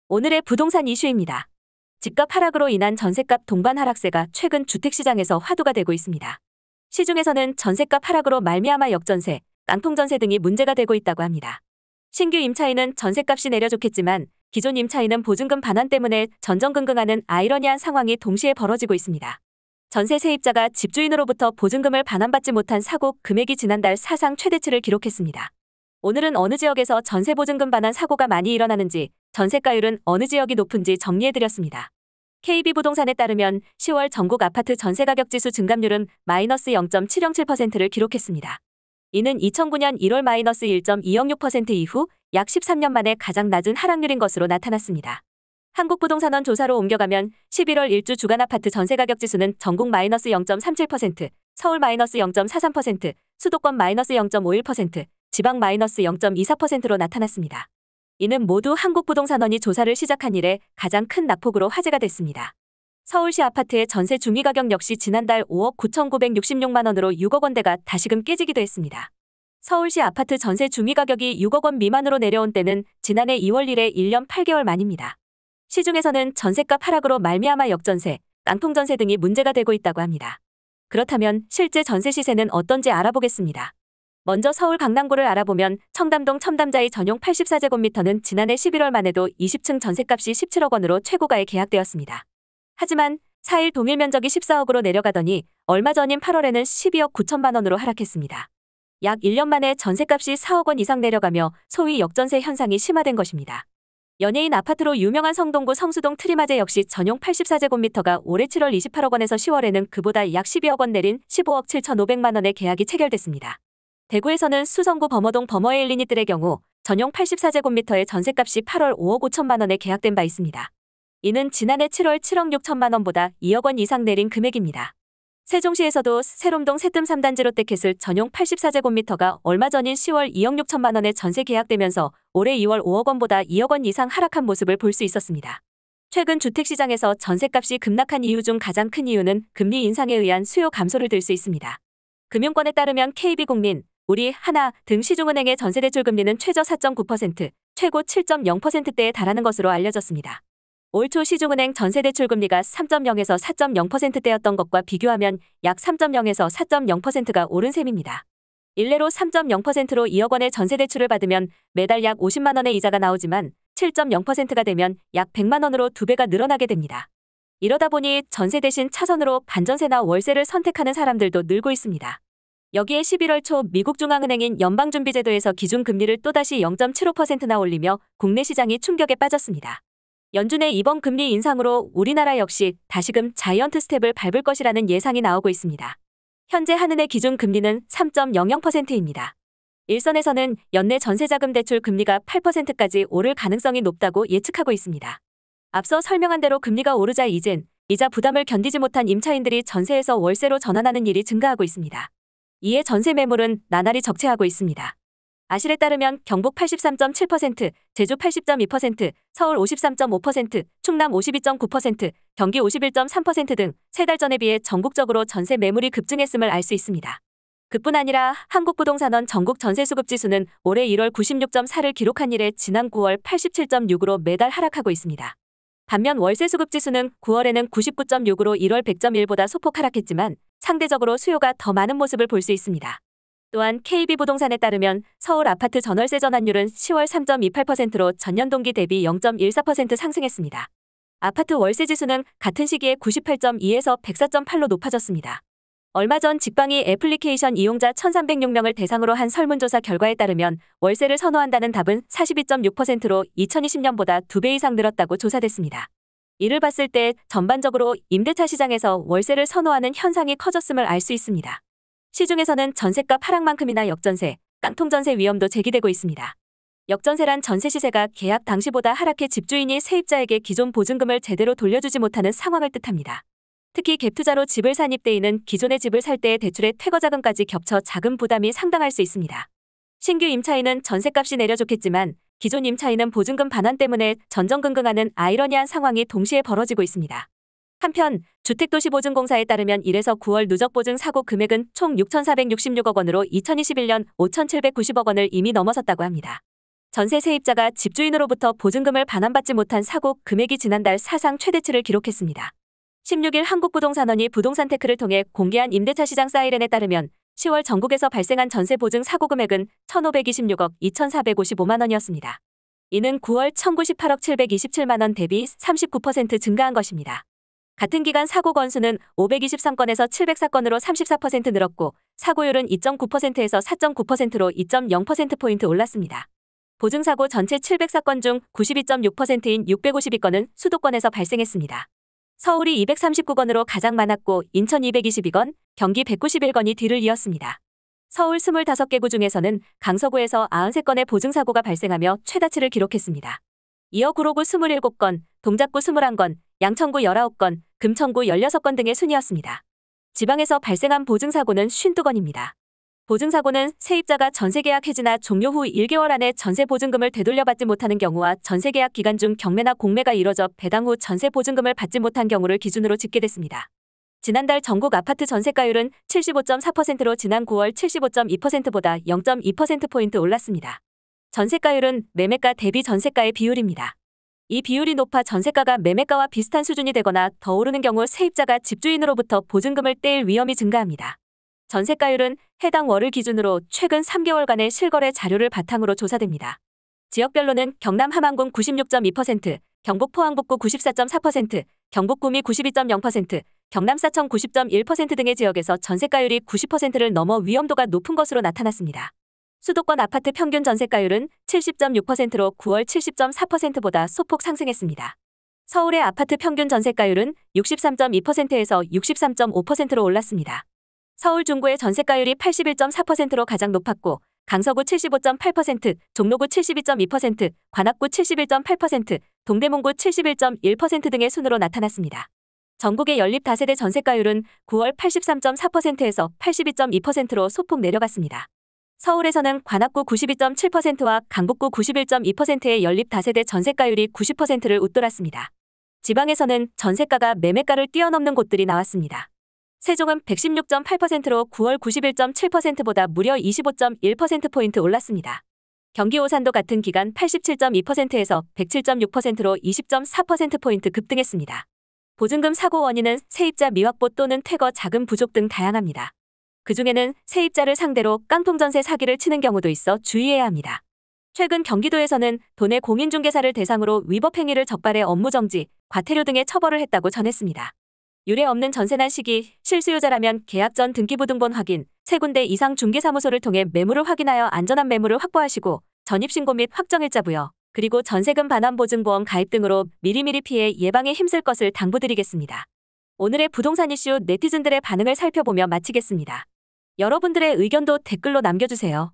오늘의 부동산 이슈입니다. 집값 하락으로 인한 전셋값 동반 하락세가 최근 주택시장에서 화두가 되고 있습니다. 시중에서는 전셋값 하락으로 말미암아 역전세, 깡통전세 등이 문제가 되고 있다고 합니다. 신규 임차인은 전셋값이 내려 좋겠지만 기존 임차인은 보증금 반환 때문에 전전긍긍하는 아이러니한 상황이 동시에 벌어지고 있습니다. 전세 세입자가 집주인으로부터 보증금을 반환받지 못한 사고 금액이 지난달 사상 최대치를 기록했습니다. 오늘은 어느 지역에서 전세 보증금 반환 사고가 많이 일어나는지, 전세가율은 어느 지역이 높은지 정리해드렸습니다. KB부동산에 따르면 10월 전국 아파트 전세가격지수 증감률은 마이너스 0.707%를 기록했습니다. 이는 2009년 1월 마이너스 1.206% 이후 약 13년 만에 가장 낮은 하락률인 것으로 나타났습니다. 한국부동산원 조사로 옮겨가면 11월 일주 주간 아파트 전세가격지수는 전국 마이너스 0.37%, 서울 마이너스 0.43%, 수도권 마이너스 0.51%, 지방 마이너스 0.24%로 나타났습니다. 이는 모두 한국부동산원이 조사를 시작한 이래 가장 큰 낙폭으로 화제가 됐습니다. 서울시 아파트의 전세 중위가격 역시 지난달 5억 9,966만 원으로 6억 원대가 다시금 깨지기도 했습니다. 서울시 아파트 전세 중위가격이 6억 원 미만으로 내려온 때는 지난해 2월 1일 1년 8개월 만입니다. 시중에서는 전셋값 하락으로 말미암아 역전세, 깡통전세 등이 문제가 되고 있다고 합니다. 그렇다면 실제 전세 시세는 어떤지 알아보겠습니다. 먼저 서울 강남구를 알아보면 청담동 첨담자이 전용 84제곱미터는 지난해 11월만 해도 20층 전셋값이 17억 원으로 최고가에 계약되었습니다. 하지만 4일 동일 면적이 14억으로 내려가더니 얼마 전인 8월에는 12억 9천만 원으로 하락했습니다. 약 1년 만에 전셋값이 4억 원 이상 내려가며 소위 역전세 현상이 심화된 것입니다. 연예인 아파트로 유명한 성동구 성수동 트리마제 역시 전용 84제곱미터가 올해 7월 28억 원에서 10월에는 그보다 약 12억 원 내린 15억 7,500만 원의 계약이 체결됐습니다. 대구에서는 수성구 범어동 범어에일리니뜰의 경우 전용 84제곱미터의 전셋값이 8월 5억 5천만 원에 계약된 바 있습니다. 이는 지난해 7월 7억 6천만 원보다 2억 원 이상 내린 금액입니다. 세종시에서도 세롬동 새뜸 3단지 롯데캐슬 전용 84제곱미터가 얼마 전인 10월 2억 6천만 원에 전세 계약되면서 올해 2월 5억 원보다 2억 원 이상 하락한 모습을 볼 수 있었습니다. 최근 주택시장에서 전셋값이 급락한 이유 중 가장 큰 이유는 금리 인상에 의한 수요 감소를 들 수 있습니다. 금융권에 따르면 KB국민, 우리, 하나 등 시중은행의 전세대출 금리는 최저 4.9%, 최고 7.0%대에 달하는 것으로 알려졌습니다. 올 초 시중은행 전세대출 금리가 3.0에서 4.0%대였던 것과 비교하면 약 3.0에서 4.0%가 오른 셈입니다. 일례로 3.0%로 2억 원의 전세대출을 받으면 매달 약 50만 원의 이자가 나오지만 7.0%가 되면 약 100만 원으로 2배가 늘어나게 됩니다. 이러다 보니 전세 대신 차선으로 반전세나 월세를 선택하는 사람들도 늘고 있습니다. 여기에 11월 초 미국 중앙은행인 연방준비제도에서 기준금리를 또다시 0.75%나 올리며 국내 시장이 충격에 빠졌습니다. 연준의 이번 금리 인상으로 우리나라 역시 다시금 자이언트 스텝을 밟을 것이라는 예상이 나오고 있습니다. 현재 한은의 기준금리는 3.00%입니다. 일선에서는 연내 전세자금 대출 금리가 8%까지 오를 가능성이 높다고 예측하고 있습니다. 앞서 설명한 대로 금리가 오르자 이젠 이자 부담을 견디지 못한 임차인들이 전세에서 월세로 전환하는 일이 증가하고 있습니다. 이에 전세 매물은 나날이 적체하고 있습니다. 아실에 따르면 경북 83.7%, 제주 80.2%, 서울 53.5%, 충남 52.9%, 경기 51.3% 등 3달 전에 비해 전국적으로 전세 매물이 급증했음을 알 수 있습니다. 그뿐 아니라 한국부동산원 전국 전세수급지수는 올해 1월 96.4를 기록한 이래 지난 9월 87.6으로 매달 하락하고 있습니다. 반면 월세수급지수는 9월에는 99.6으로 1월 100.1보다 소폭 하락했지만 상대적으로 수요가 더 많은 모습을 볼 수 있습니다. 또한 KB부동산에 따르면 서울 아파트 전월세 전환율은 10월 3.28%로 전년 동기 대비 0.14% 상승했습니다. 아파트 월세 지수는 같은 시기에 98.2에서 104.8로 높아졌습니다. 얼마 전 직방이 애플리케이션 이용자 1,306명을 대상으로 한 설문조사 결과에 따르면 월세를 선호한다는 답은 42.6%로 2020년보다 2배 이상 늘었다고 조사됐습니다. 이를 봤을 때 전반적으로 임대차 시장에서 월세를 선호하는 현상이 커졌음을 알 수 있습니다. 시중에서는 전셋값 하락만큼이나 역전세, 깡통전세 위험도 제기되고 있습니다. 역전세란 전세 시세가 계약 당시보다 하락해 집주인이 세입자에게 기존 보증금을 제대로 돌려주지 못하는 상황을 뜻합니다. 특히 갭투자로 집을 산 입대인은 기존의 집을 살 때의 대출의 퇴거자금까지 겹쳐 자금 부담이 상당할 수 있습니다. 신규 임차인은 전셋값이 내려 좋겠지만 기존 임차인은 보증금 반환 때문에 전전긍긍하는 아이러니한 상황이 동시에 벌어지고 있습니다. 한편 주택도시보증공사에 따르면 1에서 9월 누적보증 사고 금액은 총 6,466억 원으로 2021년 5,790억 원을 이미 넘어섰다고 합니다. 전세 세입자가 집주인으로부터 보증금을 반환받지 못한 사고 금액이 지난달 사상 최대치를 기록했습니다. 16일 한국부동산원이 부동산 테크를 통해 공개한 임대차 시장 사이렌에 따르면 10월 전국에서 발생한 전세 보증 사고 금액은 1,526억 2,455만 원이었습니다. 이는 9월 1,098억 727만 원 대비 39% 증가한 것입니다. 같은 기간 사고 건수는 523건에서 704건으로 34% 늘었고 사고율은 2.9%에서 4.9%로 2.0%포인트 올랐습니다. 보증사고 전체 704건 중 92.6%인 652건은 수도권에서 발생했습니다. 서울이 239건으로 가장 많았고 인천 222건, 경기 191건이 뒤를 이었습니다. 서울 25개 구 중에서는 강서구에서 93건의 보증사고가 발생하며 최다치를 기록했습니다. 이어 구로구 27건, 동작구 21건, 양천구 19건, 금천구 16건 등의 순이었습니다. 지방에서 발생한 보증사고는 52건입니다. 보증사고는 세입자가 전세계약 해지나 종료 후 1개월 안에 전세 보증금을 되돌려받지 못하는 경우와 전세계약 기간 중 경매나 공매가 이뤄져 배당 후 전세 보증금을 받지 못한 경우를 기준으로 집계됐습니다. 지난달 전국 아파트 전세가율은 75.4%로 지난 9월 75.2%보다 0.2%포인트 올랐습니다. 전세가율은 매매가 대비 전세가의 비율입니다. 이 비율이 높아 전세가가 매매가와 비슷한 수준이 되거나 더 오르는 경우 세입자가 집주인으로부터 보증금을 떼일 위험이 증가합니다. 전세가율은 해당 월을 기준으로 최근 3개월간의 실거래 자료를 바탕으로 조사됩니다. 지역별로는 경남 함안군 96.2%, 경북 포항북구 94.4%, 경북 구미 92.0%, 경남 사천 90.1% 등의 지역에서 전세가율이 90%를 넘어 위험도가 높은 것으로 나타났습니다. 수도권 아파트 평균 전세가율은 70.6%로 9월 70.4%보다 소폭 상승했습니다. 서울의 아파트 평균 전세가율은 63.2%에서 63.5%로 올랐습니다. 서울 중구의 전세가율이 81.4%로 가장 높았고 강서구 75.8%, 종로구 72.2%, 관악구 71.8%, 동대문구 71.1% 등의 순으로 나타났습니다. 전국의 연립 다세대 전세가율은 9월 83.4%에서 82.2%로 소폭 내려갔습니다. 서울에서는 관악구 92.7%와 강북구 91.2%의 연립 다세대 전세가율이 90%를 웃돌았습니다. 지방에서는 전세가가 매매가를 뛰어넘는 곳들이 나왔습니다. 세종은 116.8%로 9월 91.7%보다 무려 25.1%포인트 올랐습니다. 경기 오산도 같은 기간 87.2%에서 107.6%로 20.4%포인트 급등했습니다. 보증금 사고 원인은 세입자 미확보 또는 퇴거 자금 부족 등 다양합니다. 그중에는 세입자를 상대로 깡통전세 사기를 치는 경우도 있어 주의해야 합니다. 최근 경기도에서는 도내 공인중개사를 대상으로 위법 행위를 적발해 업무정지, 과태료 등의 처벌을 했다고 전했습니다. 유례 없는 전세난 시기, 실수요자라면 계약 전 등기부등본 확인, 3군데 이상 중개사무소를 통해 매물을 확인하여 안전한 매물을 확보하시고 전입신고 및 확정일자 부여, 그리고 전세금 반환보증보험 가입 등으로 미리미리 피해 예방에 힘쓸 것을 당부드리겠습니다. 오늘의 부동산 이슈 네티즌들의 반응을 살펴보며 마치겠습니다. 여러분들의 의견도 댓글로 남겨주세요.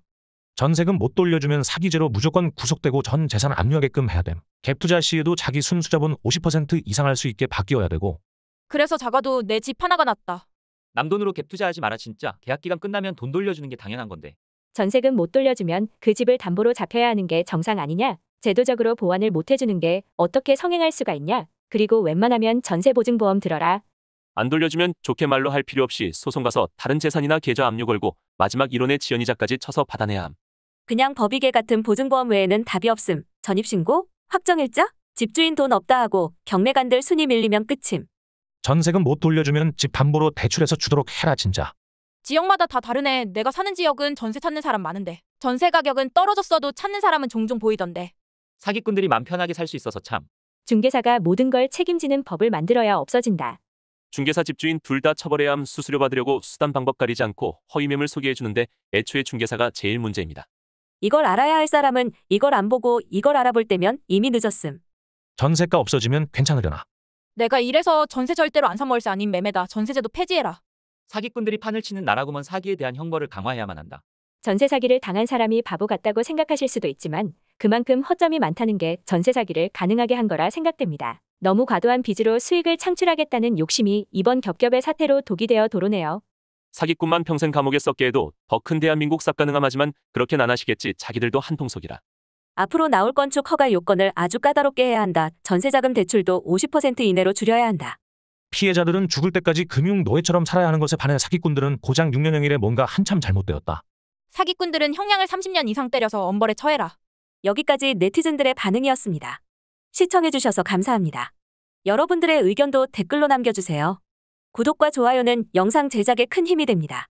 전세금 못 돌려주면 사기죄로 무조건 구속되고 전 재산 압류하게끔 해야 됨. 갭투자 시에도 자기 순수자본 50% 이상 할 수 있게 바뀌어야 되고. 그래서 작아도 내 집 하나가 낫다. 남 돈으로 갭 투자하지 마라 진짜. 계약 기간 끝나면 돈 돌려주는 게 당연한 건데. 전세금 못 돌려주면 그 집을 담보로 잡혀야 하는 게 정상 아니냐? 제도적으로 보완을 못 해주는 게 어떻게 성행할 수가 있냐? 그리고 웬만하면 전세보증보험 들어라. 안 돌려주면 좋게 말로 할 필요 없이 소송 가서 다른 재산이나 계좌 압류 걸고 마지막 이론의 지연이자까지 쳐서 받아내야 함. 그냥 법이계 같은 보증보험 외에는 답이 없음. 전입신고? 확정일자? 집주인 돈 없다 하고 경매간들 순위 밀리면 끝임. 전세금 못 돌려주면 집 담보로 대출해서 주도록 해라 진짜. 지역마다 다 다르네. 내가 사는 지역은 전세 찾는 사람 많은데 전세 가격은 떨어졌어도 찾는 사람은 종종 보이던데. 사기꾼들이 맘 편하게 살 수 있어서 참. 중개사가 모든 걸 책임지는 법을 만들어야 없어진다. 중개사 집주인 둘 다 처벌해야 함. 수수료 받으려고 수단 방법 가리지 않고 허위 매물 소개해주는데 애초에 중개사가 제일 문제입니다. 이걸 알아야 할 사람은 이걸 안 보고 이걸 알아볼 때면 이미 늦었음. 전세가 없어지면 괜찮으려나. 내가 이래서 전세 절대로 안 사모을세 아닌 매매다. 전세제도 폐지해라. 사기꾼들이 판을 치는 나라구먼. 사기에 대한 형벌을 강화해야만 한다. 전세 사기를 당한 사람이 바보 같다고 생각하실 수도 있지만 그만큼 허점이 많다는 게 전세 사기를 가능하게 한 거라 생각됩니다. 너무 과도한 빚으로 수익을 창출하겠다는 욕심이 이번 겹겹의 사태로 독이 되어 도로네요. 사기꾼만 평생 감옥에 썩게 해도 더 큰 대한민국 싹 가능하지만 그렇게는 안 하시겠지. 자기들도 한통속이라. 앞으로 나올 건축 허가 요건을 아주 까다롭게 해야 한다. 전세자금 대출도 50% 이내로 줄여야 한다. 피해자들은 죽을 때까지 금융 노예처럼 살아야 하는 것에 반해 사기꾼들은 고작 6년형일에 뭔가 한참 잘못되었다. 사기꾼들은 형량을 30년 이상 때려서 엄벌에 처해라. 여기까지 네티즌들의 반응이었습니다. 시청해주셔서 감사합니다. 여러분들의 의견도 댓글로 남겨주세요. 구독과 좋아요는 영상 제작에 큰 힘이 됩니다.